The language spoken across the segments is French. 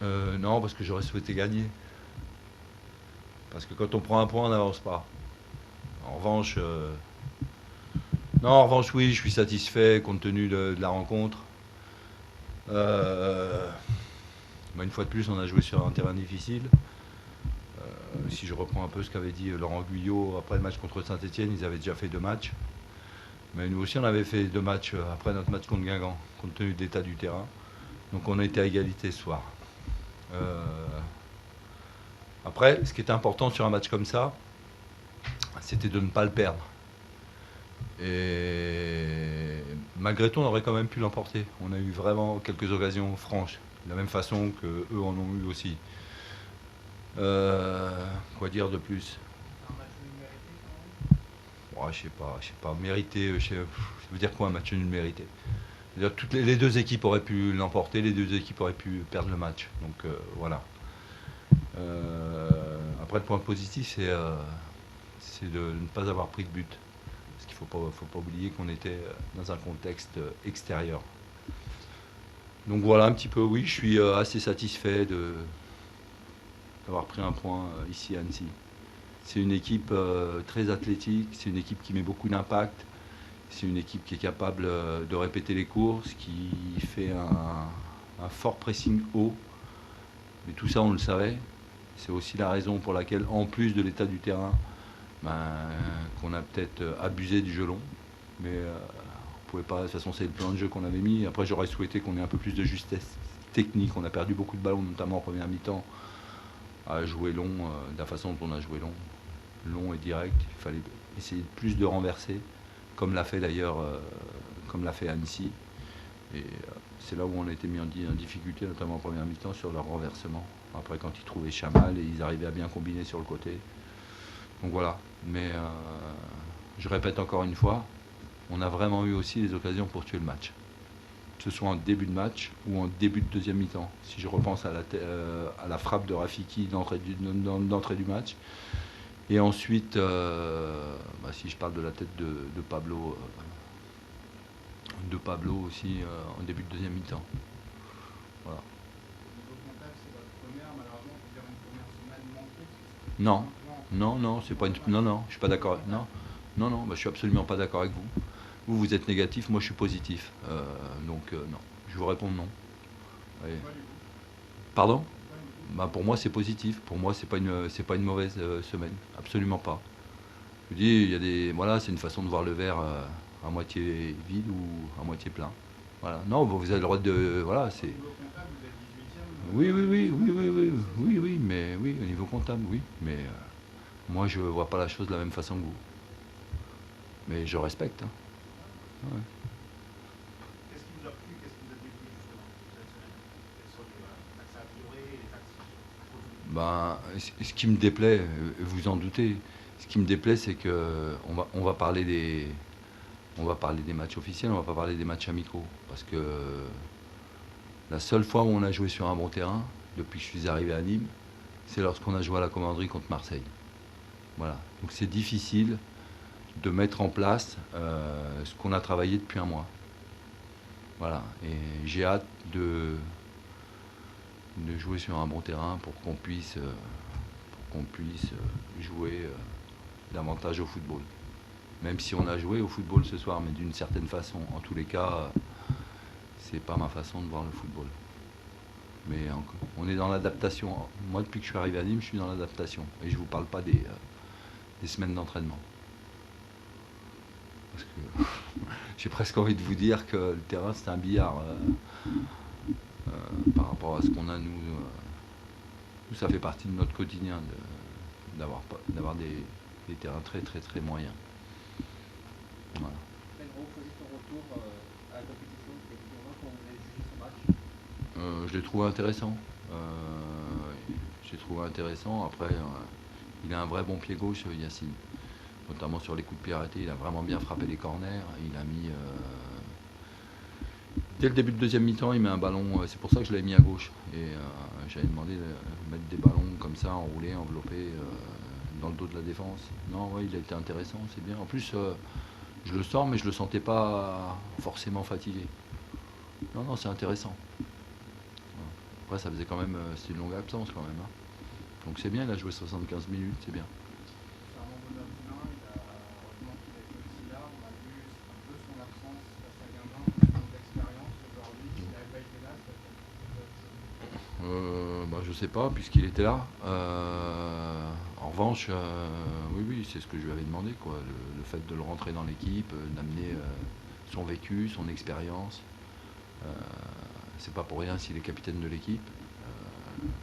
Non, parce que j'aurais souhaité gagner. Parce que quand on prend un point, on n'avance pas. En revanche, non, en revanche, oui, je suis satisfait compte tenu de la rencontre. Euh, une fois de plus, on a joué sur un terrain difficile. Si je reprends un peu ce qu'avait dit Laurent Guyot après le match contre Saint-Etienne, ils avaient déjà fait 2 matchs. Mais nous aussi, on avait fait 2 matchs après notre match contre Guingamp, compte tenu de l'état du terrain. Donc on a été à égalité ce soir. Euh, Après, ce qui était important sur un match comme ça, c'était de ne pas le perdre. Et malgré tout, on aurait quand même pu l'emporter. On a eu vraiment quelques occasions franches, de la même façon qu'eux en ont eu aussi. Quoi dire de plus? Ouais, je sais pas, mérité, ça veut dire quoi un match nul mérité? C'est-à-dire que les deux équipes auraient pu l'emporter, les deux équipes auraient pu perdre le match. Donc voilà. Après, le point positif, c'est de ne pas avoir pris de but. Parce qu'il ne faut pas oublier qu'on était dans un contexte extérieur. Donc voilà un petit peu, oui, je suis assez satisfait d'avoir pris un point ici à Annecy. C'est une équipe très athlétique, c'est une équipe qui met beaucoup d'impact, c'est une équipe qui est capable de répéter les courses, qui fait un fort pressing haut. Mais tout ça, on le savait. C'est aussi la raison pour laquelle, en plus de l'état du terrain, ben, qu'on a peut-être abusé du jeu long. Mais on pouvait pas. De toute façon, c'est le plan de jeu qu'on avait mis. Après, j'aurais souhaité qu'on ait un peu plus de justesse technique. On a perdu beaucoup de ballons, notamment en première mi-temps, à jouer long, de la façon dont on a joué long. Long et direct. Il fallait essayer plus de renverser, comme l'a fait d'ailleurs, comme l'a fait Annecy. Et c'est là où on a été mis en difficulté, notamment en première mi-temps, sur leur renversement. Après, quand ils trouvaient Chamal et ils arrivaient à bien combiner sur le côté. Donc voilà. Mais je répète encore une fois, on a vraiment eu aussi des occasions pour tuer le match. Que ce soit en début de match ou en début de deuxième mi-temps. Si je repense à la frappe de Rafiki d'entrée du match. Et ensuite, si je parle de la tête de Pablo aussi en début de deuxième mi-temps. Voilà. Non, non, non, c'est pas une. Non, non, je suis pas d'accord. Non, non, non, je suis absolument pas d'accord avec vous. Vous êtes négatif, moi je suis positif. Donc non, je vous réponds non. Oui. Pardon? Pour moi c'est positif. Pour moi c'est pas une mauvaise semaine, absolument pas. Je vous dis, il y a des, voilà, c'est une façon de voir le verre à moitié vide ou à moitié plein. Voilà. Non, vous avez le droit de, voilà, c'est. Oui, oui, oui, oui, oui, oui, oui, oui, mais oui, au niveau comptable, oui, mais moi je vois pas la chose de la même façon que vous. Mais je respecte. Hein. Ouais. Ce qui me déplaît, vous en doutez, ce qui me déplaît, c'est que on va parler des matchs officiels, on va pas parler des matchs amicaux, parce que la seule fois où on a joué sur un bon terrain, depuis que je suis arrivé à Nîmes, c'est lorsqu'on a joué à la Commanderie contre Marseille. Voilà. Donc c'est difficile de mettre en place ce qu'on a travaillé depuis un mois. Voilà. Et j'ai hâte de jouer sur un bon terrain pour qu'on puisse jouer davantage au football. Même si on a joué au football ce soir, mais d'une certaine façon. En tous les cas, c'est pas ma façon de voir le football. Mais on est dans l'adaptation. Moi, depuis que je suis arrivé à Nîmes, je suis dans l'adaptation. Et je ne vous parle pas des semaines d'entraînement. Parce que j'ai presque envie de vous dire que le terrain, c'est un billard par rapport à ce qu'on a, nous. Ça fait partie de notre quotidien d'avoir des terrains très, très, très moyens. Voilà. Je l'ai trouvé intéressant. J'ai trouvé intéressant. Après, il a un vrai bon pied gauche, Yacine. Notamment sur les coups de pied arrêtés. Il a vraiment bien frappé les corners. Il a mis. Dès le début de deuxième mi-temps, il met un ballon. C'est pour ça que je l'avais mis à gauche. Et j'avais demandé de mettre des ballons comme ça, enroulés, enveloppés, dans le dos de la défense. Non, ouais, il a été intéressant, c'est bien. En plus, je le sors, mais je le sentais pas forcément fatigué. Non, non, c'est intéressant. Après, ça faisait quand même, c'était une longue absence quand même, hein. Donc c'est bien, il a joué 75 minutes, c'est bien. Fernando Verdun, heureusement qu'il a été aussi là. On a vu un peu son absence face à Guingamp, son manque d'expérience aujourd'hui. S'il n'avait pas été là, ça aurait été autre chose. Je sais pas, puisqu'il était là. En revanche, oui, oui, c'est ce que je lui avais demandé, quoi. Le fait de le rentrer dans l'équipe, d'amener son vécu, son expérience. Euh, c'est pas pour rien s'il est capitaine de l'équipe.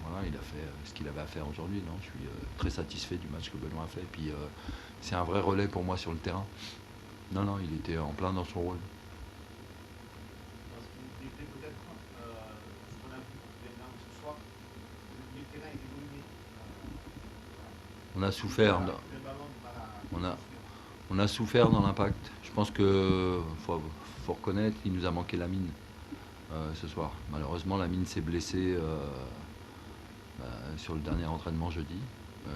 Voilà, il a fait ce qu'il avait à faire aujourd'hui. Non, je suis très satisfait du match que Benoît a fait. Puis c'est un vrai relais pour moi sur le terrain. Non, non, il était en plein dans son rôle. Parce qu'il était peut-être, ce qu'on a vu ce soir, le milieu de terrain était dominé. On a souffert. Le ballon, On a, on a souffert dans l'impact. Je pense que faut reconnaître, il nous a manqué Lamine ce soir. Malheureusement, Lamine s'est blessé sur le dernier entraînement jeudi.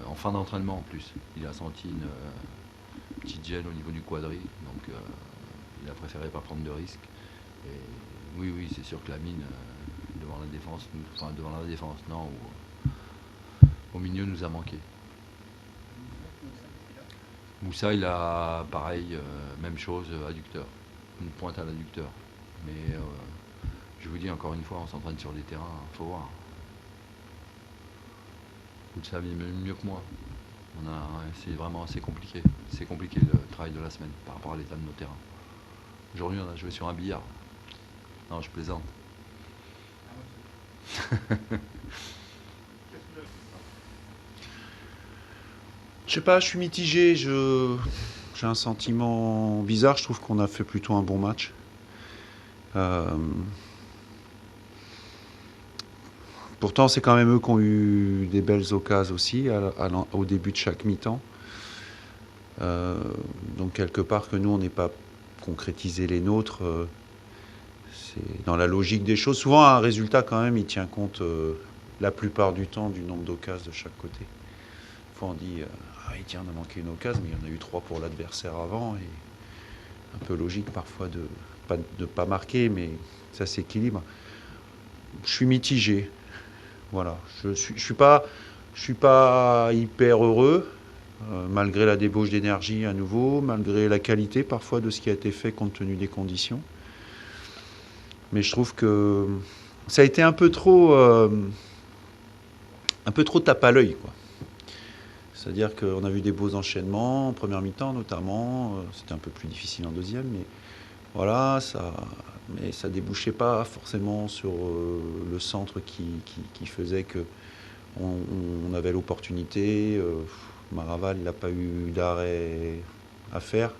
En fin d'entraînement en plus. Il a senti une petite gêne au niveau du quadri. Donc il a préféré pas prendre de risques. Et oui, oui, c'est sûr que Lamine, devant la défense, enfin devant la défense, non, au milieu nous a manqué. Moussa, il a pareil, même chose, adducteur. Une pointe à l'adducteur. Mais je vous dis encore une fois, on s'entraîne sur des terrains, faut voir. Vous le savez mieux que moi. C'est vraiment assez compliqué. C'est compliqué le travail de la semaine par rapport à l'état de nos terrains. Aujourd'hui, on a joué sur un billard. Non, je plaisante. Je sais pas, je suis mitigé. J'ai un sentiment bizarre. Je trouve qu'on a fait plutôt un bon match. Pourtant, c'est quand même eux qui ont eu des belles occasions aussi au début de chaque mi-temps. Donc quelque part que nous, on n'ait pas concrétisé les nôtres, c'est dans la logique des choses. Souvent, un résultat quand même, il tient compte la plupart du temps du nombre d'occasions de chaque côté. Fois on dit, tiens, on a manqué une occasion, mais il y en a eu 3 pour l'adversaire avant. Et un peu logique parfois de pas marquer, mais ça s'équilibre. Je suis mitigé. Voilà, je suis pas hyper heureux, malgré la débauche d'énergie à nouveau, malgré la qualité parfois de ce qui a été fait compte tenu des conditions. Mais je trouve que ça a été un peu trop tape à l'œil, quoi. C'est-à-dire qu'on a vu des beaux enchaînements en première mi-temps notamment, c'était un peu plus difficile en deuxième, mais voilà, mais ça débouchait pas forcément sur le centre qui faisait que on avait l'opportunité. Maraval n'a pas eu d'arrêt à faire.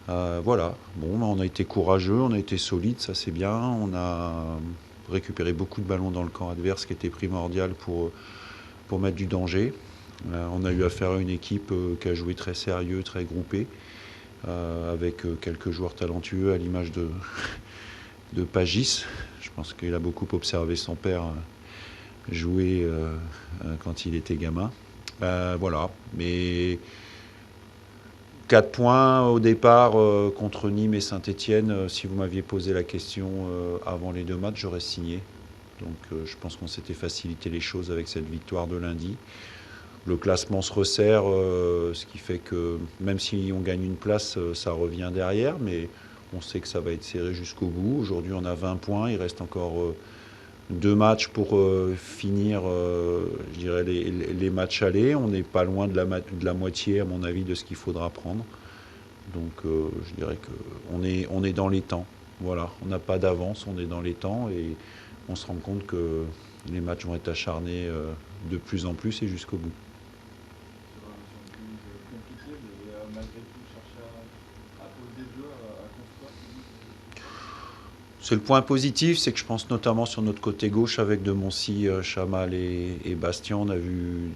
Voilà, bon, on a été courageux, on a été solide, ça c'est bien. On a récupéré beaucoup de ballons dans le camp adverse, qui était primordial pour mettre du danger. On a eu affaire à une équipe qui a joué très sérieux, très groupé, avec quelques joueurs talentueux à l'image de Pagis. Je pense qu'il a beaucoup observé son père jouer quand il était gamin. Voilà, mais 4 points au départ contre Nîmes et Saint-Etienne. Si vous m'aviez posé la question avant les 2 matchs, j'aurais signé. Donc je pense qu'on s'était facilité les choses avec cette victoire de lundi. Le classement se resserre, ce qui fait que même si on gagne une place, ça revient derrière, mais on sait que ça va être serré jusqu'au bout. Aujourd'hui, on a 20 points, il reste encore 2 matchs pour finir, je dirais, les matchs allés. On n'est pas loin de la moitié, à mon avis, de ce qu'il faudra prendre. Donc je dirais qu'on est dans les temps. Voilà, on n'a pas d'avance, on est dans les temps et on se rend compte que les matchs vont être acharnés de plus en plus et jusqu'au bout. C'est le point positif, c'est que je pense notamment sur notre côté gauche avec De Moncy, Chamal et Bastien, on a vu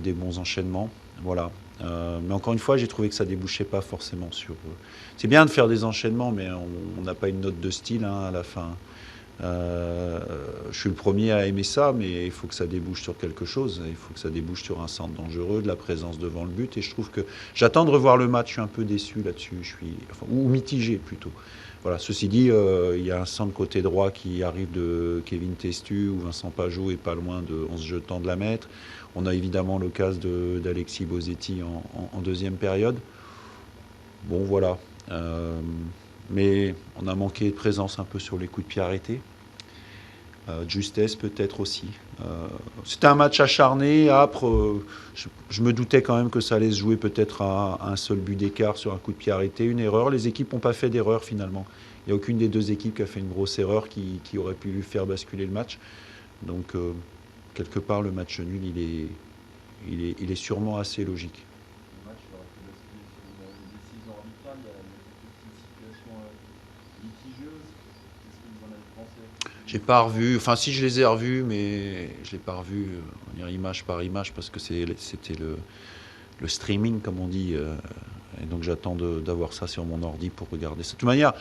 des bons enchaînements. Voilà. Mais encore une fois, j'ai trouvé que ça débouchait pas forcément sur. C'est bien de faire des enchaînements, mais on n'a pas une note de style à la fin. je suis le premier à aimer ça, mais il faut que ça débouche sur quelque chose. Il faut que ça débouche sur un centre dangereux, de la présence devant le but. Et je trouve que j'attends de revoir le match. Je suis un peu déçu là-dessus. Ou mitigé plutôt. Voilà. Ceci dit, il y a un centre côté droit qui arrive de Kevin Testu, où Vincent Pajot est pas loin de 11 jetons de la mettre. On a évidemment le cas d'Alexis Bosetti en deuxième période. Bon, voilà. Mais on a manqué de présence un peu sur les coups de pied arrêtés. De justesse peut-être aussi. C'était un match acharné, âpre. Je me doutais quand même que ça allait se jouer peut-être à un seul but d'écart sur un coup de pied arrêté, une erreur. Les équipes n'ont pas fait d'erreur finalement. Il n'y a aucune des deux équipes qui a fait une grosse erreur qui aurait pu lui faire basculer le match. Donc quelque part le match nul il est sûrement assez logique. Le match aurait pu basculer sur une décision arbitrale. Il y a une situation litigieuse. Qu'est-ce que vous en avez pensé? J'ai pas revu, enfin si je les ai revus, mais je l'ai pas revu image par image parce que c'était le streaming comme on dit, et donc j'attends d'avoir ça sur mon ordi pour regarder ça. De toute manière,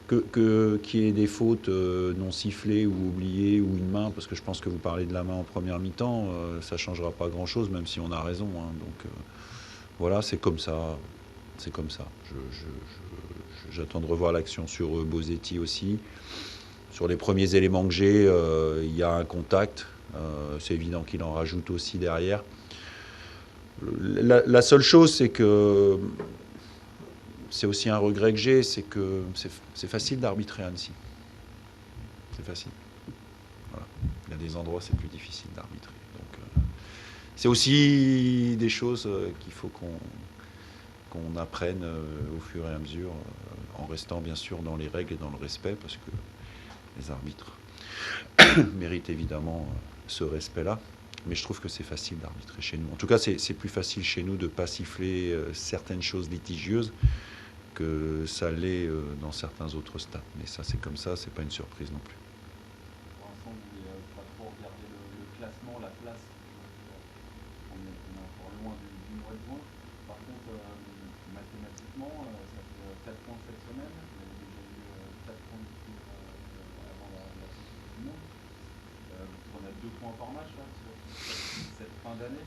qu'il y ait des fautes non sifflées ou oubliées ou une main, parce que je pense que vous parlez de la main en première mi-temps, ça changera pas grand-chose même si on a raison. Hein. Donc voilà, c'est comme ça, c'est comme ça. J'attends de revoir l'action sur Bosetti aussi. Sur les premiers éléments que j'ai, il y a un contact. C'est évident qu'il en rajoute aussi derrière. La seule chose, c'est que c'est aussi un regret que j'ai, c'est que c'est facile d'arbitrer à Annecy. C'est facile. Voilà. Il y a des endroits, c'est plus difficile d'arbitrer. Donc, c'est aussi des choses qu'il faut qu'on apprenne au fur et à mesure, en restant bien sûr dans les règles et dans le respect, parce que les arbitres méritent évidemment ce respect-là. Mais je trouve que c'est facile d'arbitrer chez nous. En tout cas, c'est plus facile chez nous de ne pas siffler certaines choses litigieuses que ça l'est dans certains autres stades. Mais ça, c'est comme ça, c'est pas une surprise non plus. Pour l'instant, vous n'avez pas trop regardé le classement, la place. On est encore loin du mois de juin. Par contre, mathématiquement, ça fait 4 points cette semaine. Vous avez déjà eu 4 points avant la Coupe du Monde. Vous en avez 2 points par match là, sur cette fin d'année.